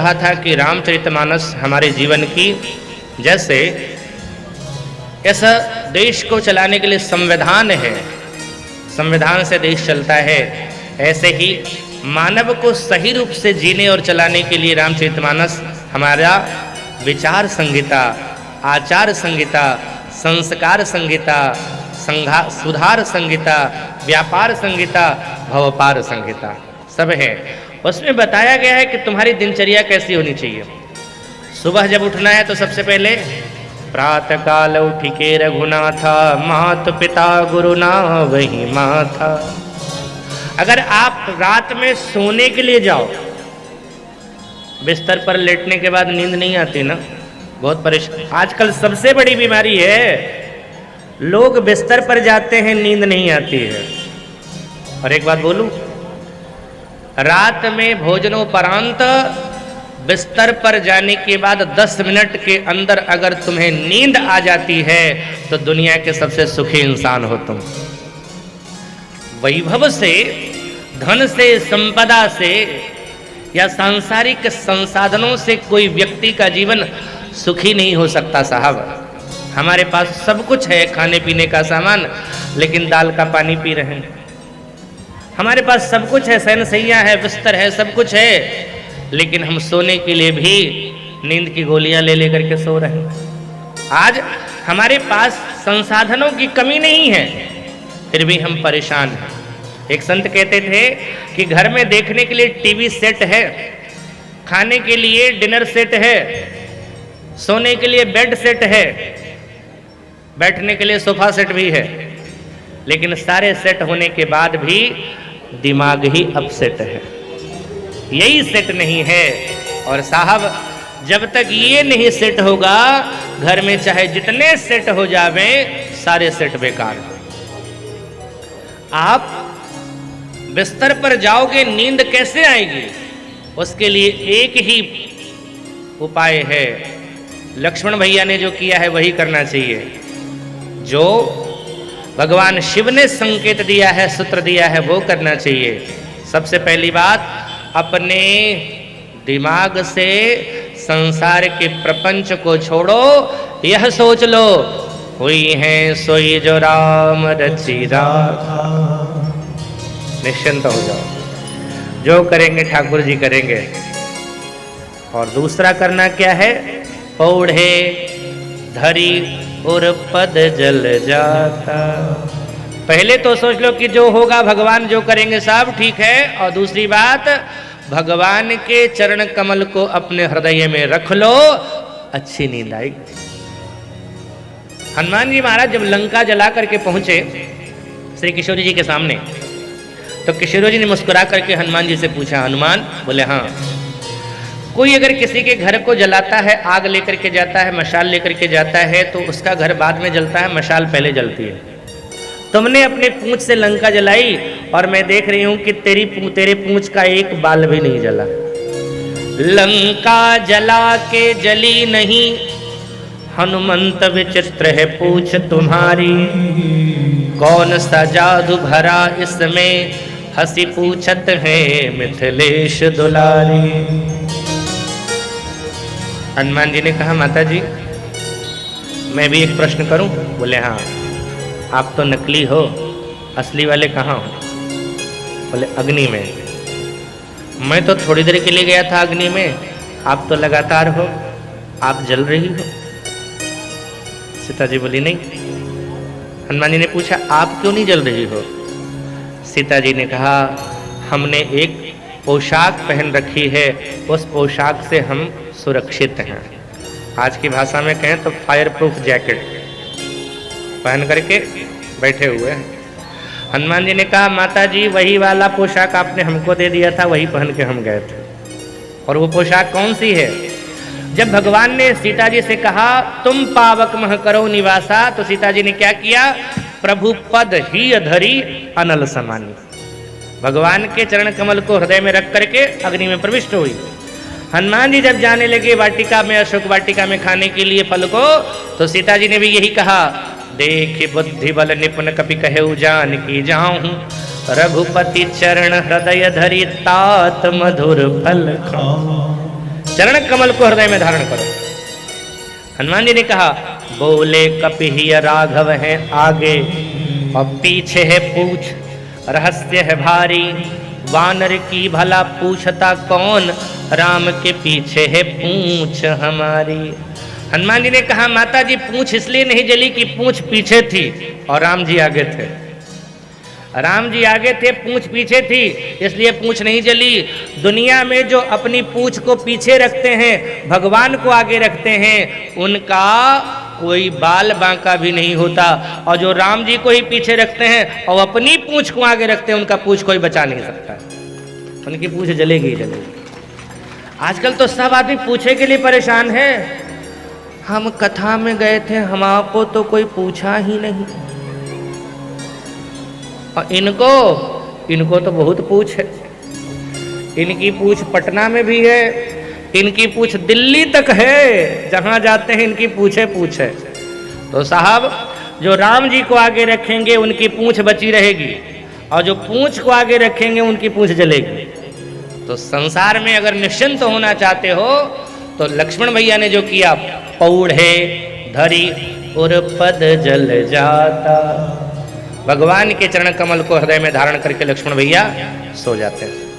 कहा था कि रामचरितमानस हमारे जीवन की जैसे इस देश को चलाने के लिए संविधान है, संविधान से देश चलता है, ऐसे ही मानव को सही रूप से जीने और चलाने के लिए रामचरितमानस हमारा विचार संहिता, आचार संहिता, संस्कार संहिता, सुधार संहिता, व्यापार संहिता, भवपार संहिता सब है। उसमें बताया गया है कि तुम्हारी दिनचर्या कैसी होनी चाहिए। सुबह जब उठना है तो सबसे पहले प्रातः काल उठिके रघुनाथा, मात पिता गुरु ना वही माथा। अगर आप रात में सोने के लिए जाओ, बिस्तर पर लेटने के बाद नींद नहीं आती ना, बहुत परेशान। आजकल सबसे बड़ी बीमारी है, लोग बिस्तर पर जाते हैं, नींद नहीं आती है। और एक बात बोलूं, रात में भोजनोपरांत बिस्तर पर जाने के बाद 10 मिनट के अंदर अगर तुम्हें नींद आ जाती है तो दुनिया के सबसे सुखी इंसान हो तुम। वैभव से, धन से, संपदा से या सांसारिक संसाधनों से कोई व्यक्ति का जीवन सुखी नहीं हो सकता साहब। हमारे पास सब कुछ है, खाने पीने का सामान, लेकिन दाल का पानी पी रहे हैं। हमारे पास सब कुछ है, शयनशैया है, बिस्तर है, सब कुछ है, लेकिन हम सोने के लिए भी नींद की गोलियां ले लेकर के सो रहे हैं। आज हमारे पास संसाधनों की कमी नहीं है, फिर भी हम परेशान हैं। एक संत कहते थे कि घर में देखने के लिए टीवी सेट है, खाने के लिए डिनर सेट है, सोने के लिए बेड सेट है, बैठने के लिए सोफा सेट भी है, लेकिन सारे सेट होने के बाद भी दिमाग ही अपसेट है, यही सेट नहीं है। और साहब जब तक ये नहीं सेट होगा, घर में चाहे जितने सेट हो जावे, सारे सेट बेकार। आप बिस्तर पर जाओगे, नींद कैसे आएगी? उसके लिए एक ही उपाय है, लक्ष्मण भैया ने जो किया है वही करना चाहिए, जो भगवान शिव ने संकेत दिया है, सूत्र दिया है, वो करना चाहिए। सबसे पहली बात, अपने दिमाग से संसार के प्रपंच को छोड़ो, यह सोच लो हुई है सोई जो राम रचि राखा। निश्चिंत हो जाओ, जो करेंगे ठाकुर जी करेंगे। और दूसरा करना क्या है? पौढ़े धरी और पद जल जाता। पहले तो सोच लो कि जो होगा भगवान जो करेंगे सब ठीक है, और दूसरी बात, भगवान के चरण कमल को अपने हृदय में रख लो, अच्छी नींद आएगी। हनुमान जी महाराज जब लंका जला करके पहुंचे श्री किशोरी जी के सामने, तो किशोरी जी ने मुस्कुरा करके हनुमान जी से पूछा, हनुमान? बोले हाँ। कोई अगर किसी के घर को जलाता है, आग लेकर के जाता है, मशाल लेकर के जाता है, तो उसका घर बाद में जलता है, मशाल पहले जलती है। तुमने अपने पूंछ से लंका जलाई और मैं देख रही हूं कि तेरे पूंछ का एक बाल भी नहीं जला। लंका जला के जली नहीं, हनुमंत विचित्र है पूछ तुम्हारी। कौन सा जादू भरा इसमें, हंसी पूछत है मिथिलेश दुलारी। हनुमान जी ने कहा, माता जी मैं भी एक प्रश्न करूं? बोले हाँ। आप तो नकली हो, असली वाले कहाँ हो? बोले अग्नि में। मैं तो थोड़ी देर के लिए गया था अग्नि में, आप तो लगातार हो, आप जल रही हो। सीता जी बोली नहीं। हनुमान जी ने पूछा, आप क्यों नहीं जल रही हो? सीता जी ने कहा, हमने एक पोशाक पहन रखी है, उस पोशाक से हम सुरक्षित हैं। आज की भाषा में कहें तो फायर प्रूफ जैकेट पहन करके बैठे हुए हैं। हनुमान जी ने कहा, माता जी वही वाला पोशाक आपने हमको दे दिया था, वही पहन के हम गए थे। और वो पोशाक कौन सी है? जब भगवान ने सीता जी से कहा तुम पावक मह करो निवासा, तो सीता जी ने क्या किया? प्रभु पद ही धरी अनल समानी, भगवान के चरण कमल को हृदय में रख करके अग्नि में प्रविष्ट हुई। हनुमान जी जब जाने लगे वाटिका में, अशोक वाटिका में खाने के लिए फल को, तो सीता जी ने भी यही कहा, देख बुद्धि बल निपुण कपि कहेउ जान की जाऊं, रघुपति चरण हृदय धरि तात मधुर फल खाऊं। चरण कमल को हृदय में धारण करो। हनुमान जी ने कहा, बोले कपिहिय राघव है आगे और पीछे है पूछ, रहस्य है भारी, वानर की भला पूछता कौन, राम के पीछे है पूछ हमारी। हनुमान जी ने कहा, माता जी पूछ इसलिए नहीं जली कि पूछ पीछे थी और राम जी आगे थे। राम जी आगे थे, पूछ पीछे थी, इसलिए पूछ नहीं जली। दुनिया में जो अपनी पूछ को पीछे रखते हैं, भगवान को आगे रखते हैं, उनका कोई बाल बांका भी नहीं होता। और जो राम जी को ही पीछे रखते हैं और अपनी पूछ को आगे रखते हैं, उनका पूछ कोई बचा नहीं सकता, उनकी पूछ जलेगी ही जलेगी। आजकल तो सब आदमी पूछे के लिए परेशान है। हम कथा में गए थे, हमको तो कोई पूछा ही नहीं, और इनको तो बहुत पूछ है। इनकी पूछ पटना में भी है, इनकी पूछ दिल्ली तक है, जहां जाते हैं इनकी पूछे पूछे। तो साहब, जो राम जी को आगे रखेंगे उनकी पूछ बची रहेगी, और जो पूछ को आगे रखेंगे उनकी पूछ जलेगी। तो संसार में अगर निश्चिंत होना चाहते हो तो लक्ष्मण भैया ने जो किया, पौढ़े धरी और पद जल जाता, भगवान के चरण कमल को हृदय में धारण करके लक्ष्मण भैया सो जाते हैं।